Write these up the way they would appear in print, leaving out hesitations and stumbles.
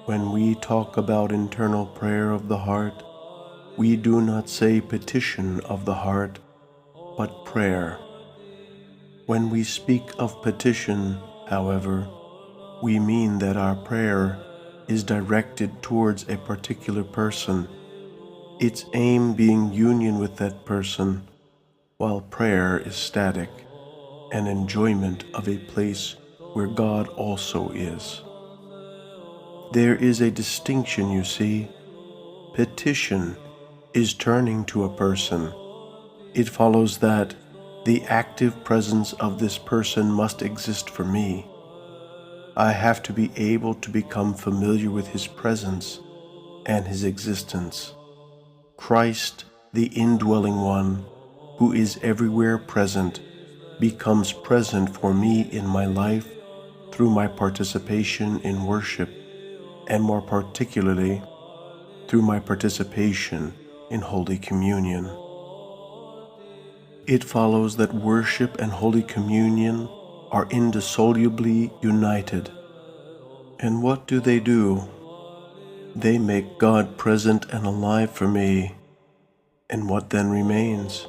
When we talk about internal prayer of the heart, we do not say petition of the heart, but prayer. When we speak of petition, however, we mean that our prayer is directed towards a particular person, its aim being union with that person, while prayer is static, an enjoyment of a place where God also is. There is a distinction, you see. Petition is turning to a person. It follows that the active presence of this person must exist for me. I have to be able to become familiar with his presence and his existence. Christ, the indwelling one, who is everywhere present, becomes present for me in my life through my participation in worship, and more particularly, through my participation in Holy Communion. It follows that worship and Holy Communion are indissolubly united. And what do? They make God present and alive for me. And what then remains?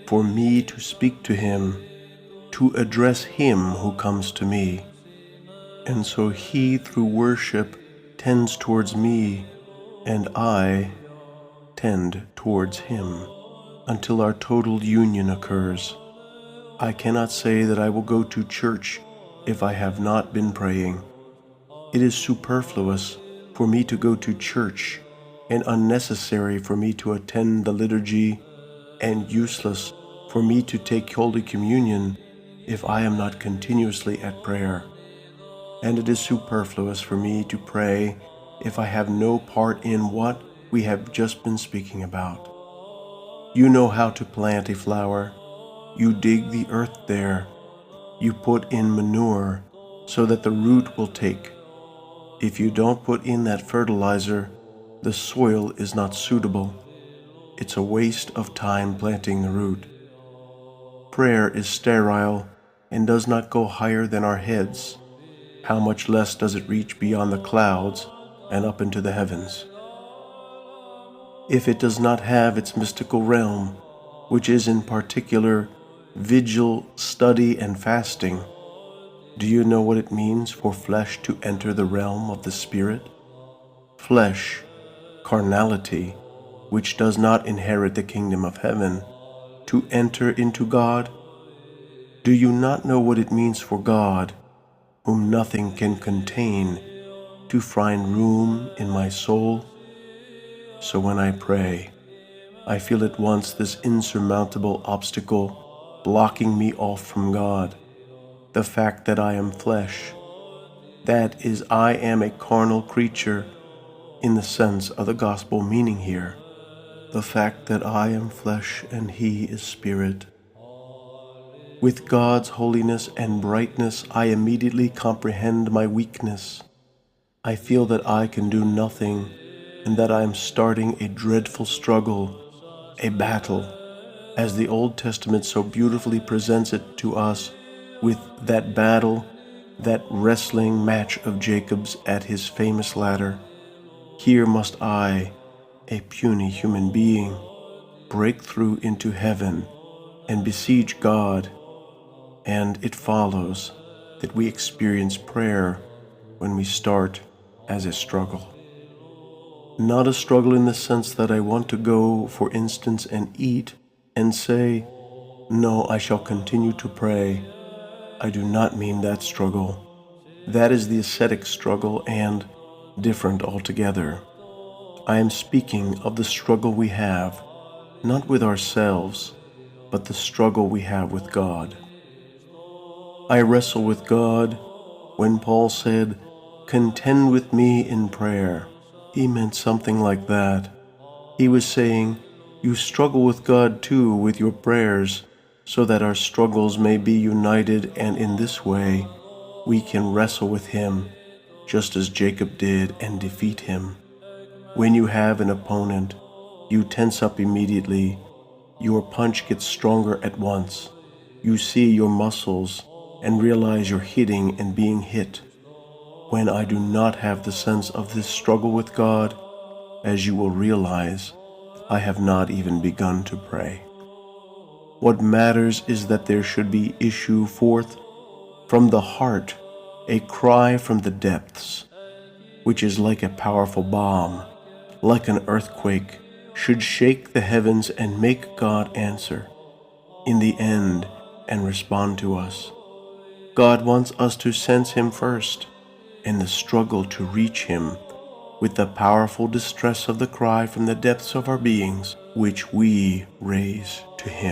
For me to speak to him, to address him who comes to me. And so he, through worship, tends towards me, and I tend towards him, until our total union occurs. I cannot say that I will go to church if I have not been praying. It is superfluous for me to go to church, and unnecessary for me to attend the liturgy, and useless for me to take Holy Communion if I am not continuously at prayer. And it is superfluous for me to pray if I have no part in what we have just been speaking about. You know how to plant a flower. You dig the earth there. You put in manure so that the root will take. If you don't put in that fertilizer, the soil is not suitable. It's a waste of time planting the root. Prayer is sterile and does not go higher than our heads. How much less does it reach beyond the clouds and up into the heavens? If it does not have its mystical realm, which is in particular vigil, study, and fasting, do you know what it means for flesh to enter the realm of the Spirit? Flesh, carnality, which does not inherit the kingdom of heaven, to enter into God? Do you not know what it means for God, whom nothing can contain, to find room in my soul? So when I pray, I feel at once this insurmountable obstacle blocking me off from God, the fact that I am flesh. That is, I am a carnal creature in the sense of the gospel meaning here, the fact that I am flesh and he is spirit. With God's holiness and brightness, I immediately comprehend my weakness. I feel that I can do nothing, and that I am starting a dreadful struggle, a battle, as the Old Testament so beautifully presents it to us, with that battle, that wrestling match of Jacob's at his famous ladder. Here must I, a puny human being, break through into heaven and besiege God, and it follows that we experience prayer when we start as a struggle. Not a struggle in the sense that I want to go, for instance, and eat and say, "No, I shall continue to pray." I do not mean that struggle. That is the ascetic struggle and different altogether. I am speaking of the struggle we have, not with ourselves, but the struggle we have with God. I wrestle with God. When Paul said, "Contend with me in prayer," he meant something like that. He was saying, you struggle with God too with your prayers, so that our struggles may be united, and in this way we can wrestle with him, just as Jacob did, and defeat him. When you have an opponent, you tense up immediately. Your punch gets stronger at once. You see your muscles and realize you're hitting and being hit. when I do not have the sense of this struggle with God, as you will realize, I have not even begun to pray. What matters is that there should be issue forth from the heart a cry from the depths, which is like a powerful bomb, like an earthquake, should shake the heavens and make God answer in the end and respond to us. God wants us to sense Him first, and the struggle to reach Him with the powerful distress of the cry from the depths of our beings, which we raise to Him.